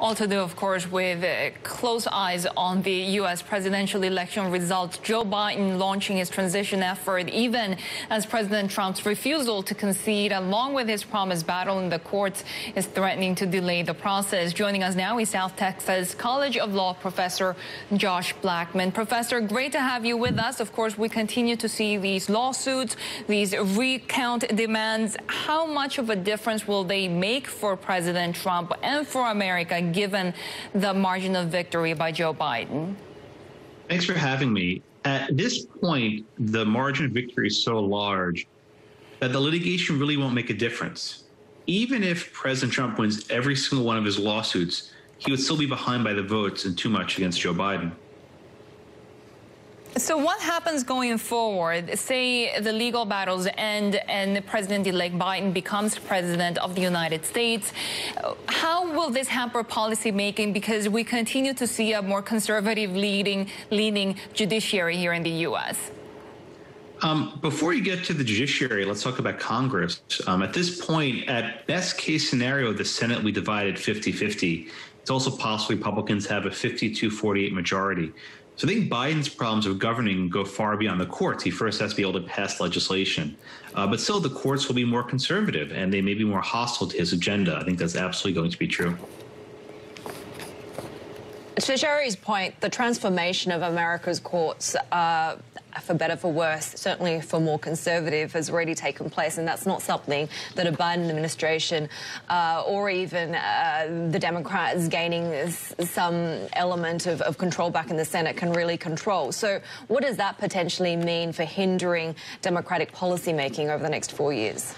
All to do, of course, with close eyes on the U.S. presidential election results. Joe Biden launching his transition effort, even as President Trump's refusal to concede, along with his promised battle in the courts, is threatening to delay the process. Joining us now is South Texas College of Law professor Josh Blackman. Professor, great to have you with us. Of course, we continue to see these lawsuits, these recount demands. How much of a difference will they make for President Trump and for America, given the margin of victory by Joe Biden? Thanks for having me. At this point, the margin of victory is so large that the litigation really won't make a difference. Even if President Trump wins every single one of his lawsuits, he would still be behind by the votes and too much against Joe Biden. So what happens going forward? Say the legal battles end and President-elect Biden becomes president of the United States. How will this hamper policy making? Because we continue to see a more conservative leaning judiciary here in the U.S. Before you get to the judiciary, let's talk about Congress. At this point, at best case scenario, the Senate will be divided 50-50. It's also possible Republicans have a 52-48 majority. So I think Biden's problems of governing go far beyond the courts. He first has to be able to pass legislation. But still, the courts will be more conservative, and they may be more hostile to his agenda. I think that's absolutely going to be true. To Sherry's point, the transformation of America's courts, for better for worse, certainly for more conservative, has already taken place, and that's not something that a Biden administration or even the Democrats gaining some element of control back in the Senate can really control. So what does that potentially mean for hindering Democratic policymaking over the next 4 years?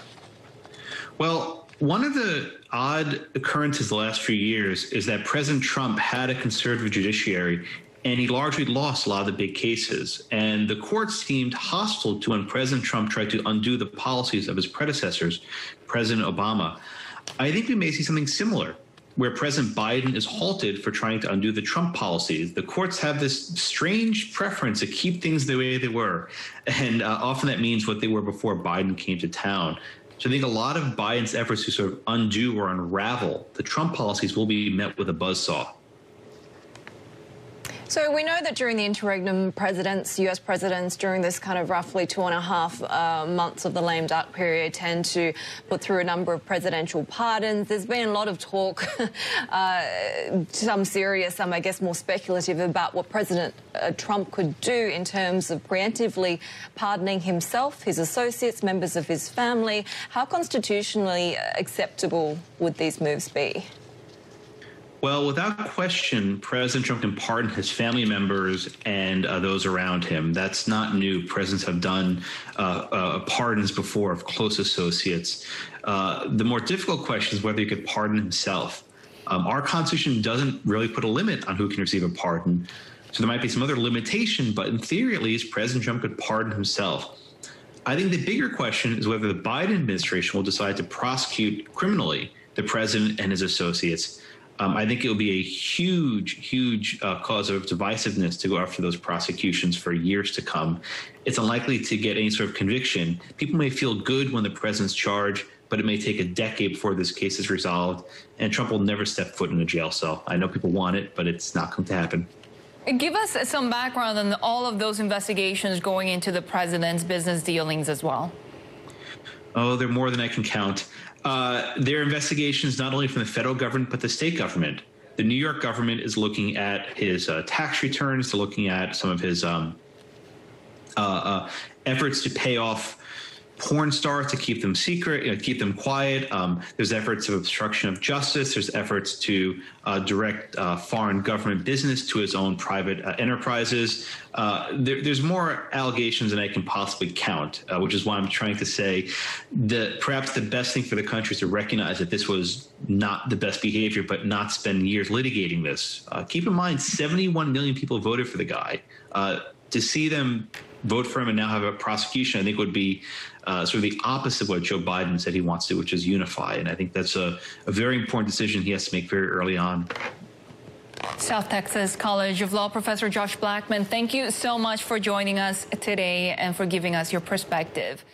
Well, one of the odd occurrences the last few years is that President Trump had a conservative judiciary, and he largely lost a lot of the big cases. And the courts seemed hostile to when President Trump tried to undo the policies of his predecessors, President Obama. I think we may see something similar, where President Biden is halted for trying to undo the Trump policies. The courts have this strange preference to keep things the way they were. And often that means what they were before Biden came to town. So I think a lot of Biden's efforts to sort of undo or unravel the Trump policies will be met with a buzzsaw. So we know that during the interregnum presidents, U.S. presidents, during this kind of roughly 2.5 months of the lame duck period, tend to put through a number of presidential pardons. There's been a lot of talk, some serious, some I guess more speculative, about what President Trump could do in terms of preemptively pardoning himself, his associates, members of his family. How constitutionally acceptable would these moves be? Well, without question, President Trump can pardon his family members and those around him. That's not new. Presidents have done pardons before of close associates. The more difficult question is whether he could pardon himself. Our Constitution doesn't really put a limit on who can receive a pardon. So there might be some other limitation, but in theory, at least, President Trump could pardon himself. I think the bigger question is whether the Biden administration will decide to prosecute criminally the president and his associates. I think it will be a huge cause of divisiveness to go after those prosecutions for years to come. It's unlikely to get any sort of conviction. People may feel good when the president's charged, but it may take a decade before this case is resolved, and Trump will never step foot in a jail cell. I know people want it, but it's not going to happen. Give us some background on all of those investigations going into the president's business dealings as well. Oh, they're more than I can count. There are investigations not only from the federal government, but the state government. The New York government is looking at his tax returns. They're looking at some of his efforts to pay off porn stars to keep them secret, keep them quiet. There's efforts of obstruction of justice. There's efforts to direct foreign government business to his own private enterprises. There's more allegations than I can possibly count, which is why I'm trying to say that perhaps the best thing for the country is to recognize that this was not the best behavior, but not spend years litigating this. Keep in mind, 71 million people voted for the guy. To see them vote for him and now have a prosecution, I think would be sort of the opposite of what Joe Biden said he wants to do, which is unify. And I think that's a very important decision he has to make very early on. South Texas College of Law professor Josh Blackman, thank you so much for joining us today and for giving us your perspective.